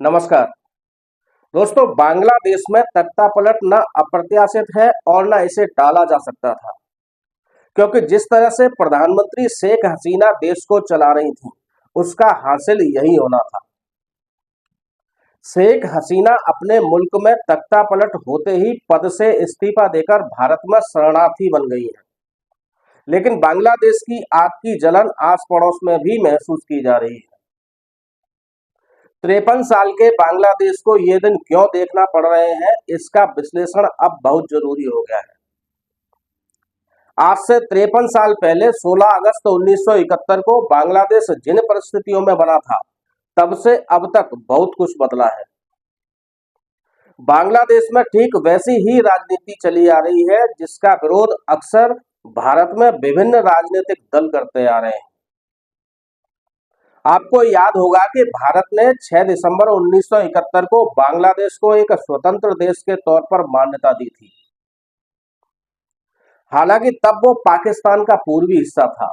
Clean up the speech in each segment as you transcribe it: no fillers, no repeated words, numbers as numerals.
नमस्कार दोस्तों। बांग्लादेश में तख्तापलट न अप्रत्याशित है और न इसे टाला जा सकता था, क्योंकि जिस तरह से प्रधानमंत्री शेख हसीना देश को चला रही थी उसका हासिल यही होना था। शेख हसीना अपने मुल्क में तख्तापलट होते ही पद से इस्तीफा देकर भारत में शरणार्थी बन गई है, लेकिन बांग्लादेश की आग की जलन आस पड़ोस में भी महसूस की जा रही है। 53 साल के बांग्लादेश को ये दिन क्यों देखना पड़ रहे हैं, इसका विश्लेषण अब बहुत जरूरी हो गया है। आज से 53 साल पहले 16 अगस्त 1971 को बांग्लादेश जिन परिस्थितियों में बना था, तब से अब तक बहुत कुछ बदला है। बांग्लादेश में ठीक वैसी ही राजनीति चली आ रही है जिसका विरोध अक्सर भारत में विभिन्न राजनीतिक दल करते आ रहे हैं। आपको याद होगा कि भारत ने 6 दिसंबर 1971 को बांग्लादेश को एक स्वतंत्र देश के तौर पर मान्यता दी थी। हालांकि तब वो पाकिस्तान का पूर्वी हिस्सा था।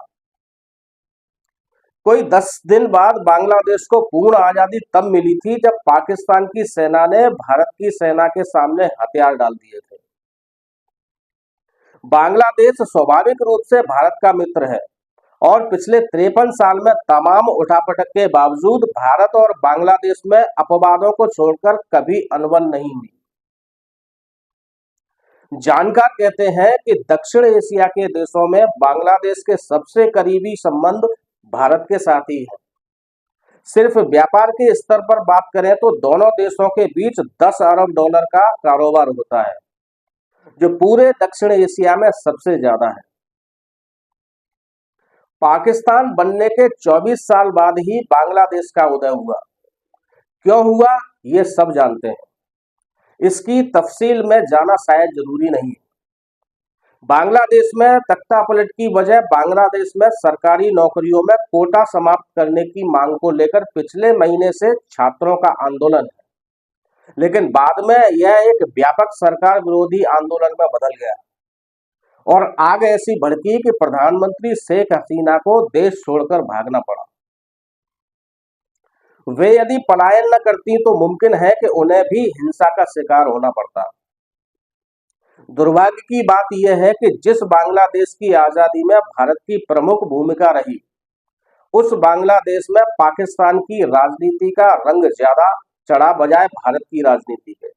कोई 10 दिन बाद बांग्लादेश को पूर्ण आजादी तब मिली थी जब पाकिस्तान की सेना ने भारत की सेना के सामने हथियार डाल दिए थे। बांग्लादेश स्वाभाविक रूप से भारत का मित्र है और पिछले 53 साल में तमाम उठापटक के बावजूद भारत और बांग्लादेश में अपवादों को छोड़कर कभी अनबन नहीं हुई। जानकार कहते हैं कि दक्षिण एशिया के देशों में बांग्लादेश के सबसे करीबी संबंध भारत के साथ ही है। सिर्फ व्यापार के स्तर पर बात करें तो दोनों देशों के बीच 10 अरब डॉलर का कारोबार होता है, जो पूरे दक्षिण एशिया में सबसे ज्यादा है। पाकिस्तान बनने के 24 साल बाद ही बांग्लादेश का उदय हुआ। क्यों हुआ, ये सब जानते हैं। इसकी तफसील में जाना शायद जरूरी नहीं है। बांग्लादेश में तख्तापलट की वजह बांग्लादेश में सरकारी नौकरियों में कोटा समाप्त करने की मांग को लेकर पिछले महीने से छात्रों का आंदोलन है, लेकिन बाद में यह एक व्यापक सरकार विरोधी आंदोलन में बदल गया और आग ऐसी भड़की कि प्रधानमंत्री शेख हसीना को देश छोड़कर भागना पड़ा। वे यदि पलायन न करती तो मुमकिन है कि उन्हें भी हिंसा का शिकार होना पड़ता। दुर्भाग्य की बात यह है कि जिस बांग्लादेश की आजादी में भारत की प्रमुख भूमिका रही, उस बांग्लादेश में पाकिस्तान की राजनीति का रंग ज्यादा चढ़ा बजाय भारत की राजनीति के।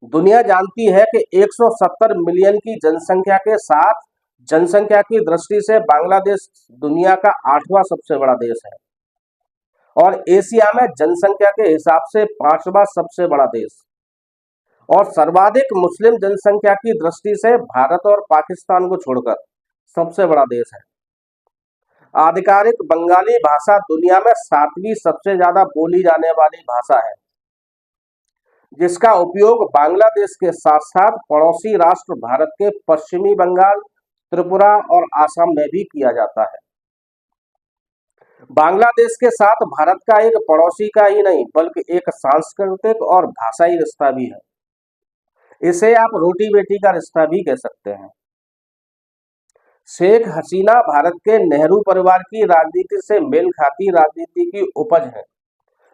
दुनिया जानती है कि 170 मिलियन की जनसंख्या के साथ जनसंख्या की दृष्टि से बांग्लादेश दुनिया का 8वां सबसे बड़ा देश है और एशिया में जनसंख्या के हिसाब से 5वां सबसे बड़ा देश और सर्वाधिक मुस्लिम जनसंख्या की दृष्टि से भारत और पाकिस्तान को छोड़कर सबसे बड़ा देश है। आधिकारिक बंगाली भाषा दुनिया में 7वीं सबसे ज्यादा बोली जाने वाली भाषा है, जिसका उपयोग बांग्लादेश के साथ साथ पड़ोसी राष्ट्र भारत के पश्चिमी बंगाल, त्रिपुरा और आसाम में भी किया जाता है। बांग्लादेश के साथ भारत का एक पड़ोसी का ही नहीं बल्कि एक सांस्कृतिक और भाषाई रिश्ता भी है। इसे आप रोटी बेटी का रिश्ता भी कह सकते हैं। शेख हसीना भारत के नेहरू परिवार की राजनीति से मेल खाती राजनीति की उपज है,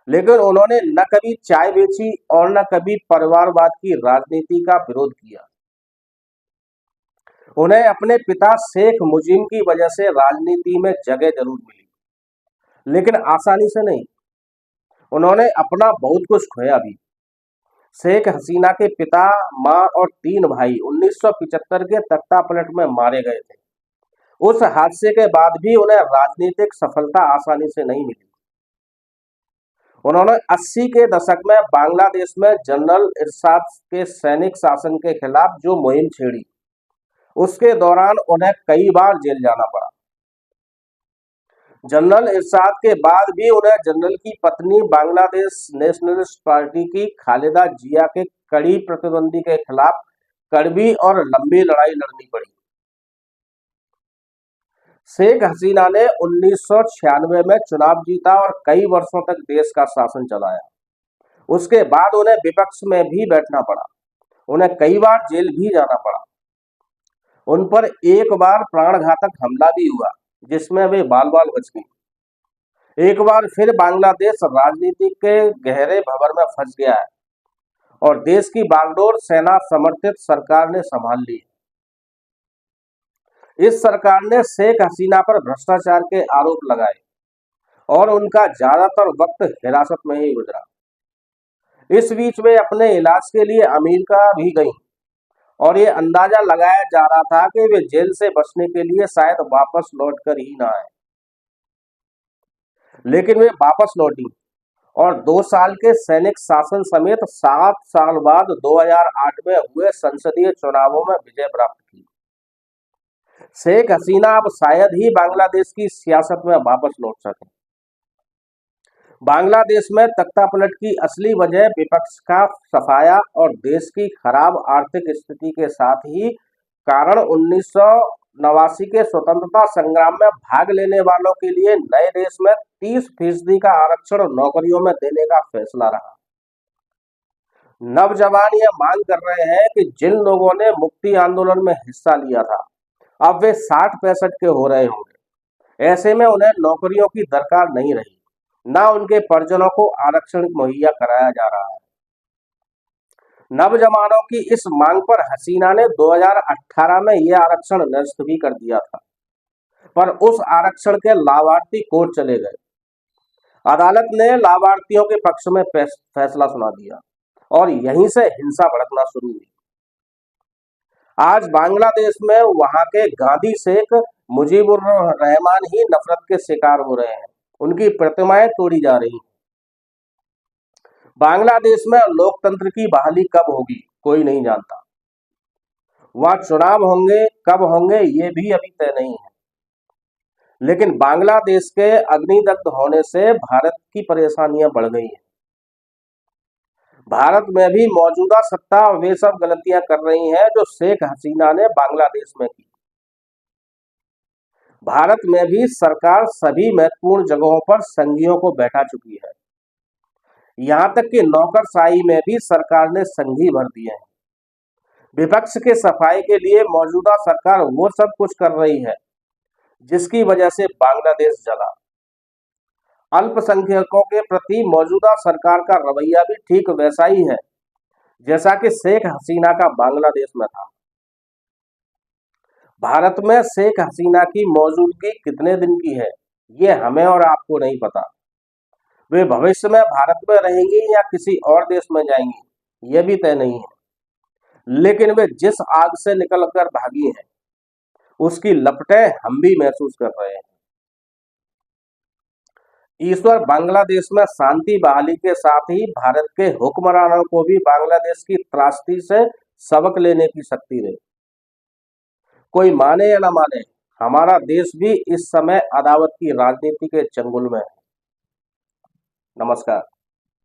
लेकिन उन्होंने न कभी चाय बेची और न कभी परिवारवाद की राजनीति का विरोध किया। उन्हें अपने पिता शेख मुजीब की वजह से राजनीति में जगह जरूर मिली, लेकिन आसानी से नहीं। उन्होंने अपना बहुत कुछ खोया भी। शेख हसीना के पिता, मां और 3 भाई 1975 के तख्तापलट में मारे गए थे। उस हादसे के बाद भी उन्हें राजनीतिक सफलता आसानी से नहीं मिली। उन्होंने 80 के दशक में बांग्लादेश में जनरल इरशाद के सैनिक शासन के खिलाफ जो मुहिम छेड़ी, उसके दौरान उन्हें कई बार जेल जाना पड़ा। जनरल इरशाद के बाद भी उन्हें जनरल की पत्नी बांग्लादेश नेशनलिस्ट पार्टी की खालिदा जिया के कड़ी प्रतिद्वंदी के खिलाफ कड़वी और लंबी लड़ाई लड़नी पड़ी। शेख हसीना ने 1996 में चुनाव जीता और कई वर्षों तक देश का शासन चलाया। उसके बाद उन्हें विपक्ष में भी बैठना पड़ा। उन्हें कई बार जेल भी जाना पड़ा। उन पर एक बार प्राणघातक हमला भी हुआ, जिसमें वे बाल बाल बच गई। एक बार फिर बांग्लादेश राजनीति के गहरे भंवर में फंस गया है और देश की बागडोर सेना समर्थित सरकार ने संभाल ली। इस सरकार ने शेख हसीना पर भ्रष्टाचार के आरोप लगाए और उनका ज्यादातर वक्त हिरासत में ही गुजरा। इस बीच वे अपने इलाज के लिए अमेरिका भी गईं और ये अंदाजा लगाया जा रहा था कि वे जेल से बचने के लिए शायद वापस लौट कर ही ना आए, लेकिन वे वापस लौटी और 2 साल के सैनिक शासन समेत 7 साल बाद 2008 में हुए संसदीय चुनावों में विजय प्राप्त की। शेख हसीना अब शायद ही बांग्लादेश की सियासत में वापस लौट सके। बांग्लादेश में तख्तापलट की असली वजह विपक्ष का सफाया और देश की खराब आर्थिक स्थिति के साथ ही कारण 1989 के स्वतंत्रता संग्राम में भाग लेने वालों के लिए नए देश में 30% का आरक्षण नौकरियों में देने का फैसला रहा। नौजवान यह मांग कर रहे हैं कि जिन लोगों ने मुक्ति आंदोलन में हिस्सा लिया था अब वे 60-65 के हो रहे होंगे। ऐसे में उन्हें नौकरियों की दरकार नहीं रही, ना उनके परिजनों को आरक्षण मुहैया कराया जा रहा है। नौजवानों की इस मांग पर हसीना ने 2018 में यह आरक्षण निरस्त भी कर दिया था, पर उस आरक्षण के लाभार्थी कोर्ट चले गए। अदालत ने लाभार्थियों के पक्ष में फैसला सुना दिया और यहीं से हिंसा भड़कना शुरू हुई। आज बांग्लादेश में वहां के गांधी शेख मुजीबुर रहमान ही नफरत के शिकार हो रहे हैं। उनकी प्रतिमाएं तोड़ी जा रही हैं। बांग्लादेश में लोकतंत्र की बहाली कब होगी कोई नहीं जानता। वहां चुनाव होंगे कब होंगे ये भी अभी तय नहीं है, लेकिन बांग्लादेश के अग्निदग्ध होने से भारत की परेशानियां बढ़ गई हैं। भारत में भी मौजूदा सत्ता वे सब गलतियां कर रही है जो शेख हसीना ने बांग्लादेश में की। भारत में भी सरकार सभी महत्वपूर्ण जगहों पर संघियों को बैठा चुकी है। यहां तक कि नौकरशाही में भी सरकार ने संघी भर दिए हैं। विपक्ष के सफाई के लिए मौजूदा सरकार वो सब कुछ कर रही है जिसकी वजह से बांग्लादेश जला। अल्पसंख्यकों के प्रति मौजूदा सरकार का रवैया भी ठीक वैसा ही है जैसा कि शेख हसीना का बांग्लादेश में था। भारत में शेख हसीना की मौजूदगी कितने दिन की है ये हमें और आपको नहीं पता। वे भविष्य में भारत में रहेंगी या किसी और देश में जाएंगी ये भी तय नहीं है, लेकिन वे जिस आग से निकलकर भागी हैं उसकी लपटें हम भी महसूस कर रहे हैं। ईश्वर बांग्लादेश में शांति बहाली के साथ ही भारत के हुक्मरानों को भी बांग्लादेश की त्रासदी से सबक लेने की शक्ति दे। कोई माने या न माने, हमारा देश भी इस समय अदावत की राजनीति के चंगुल में है। नमस्कार।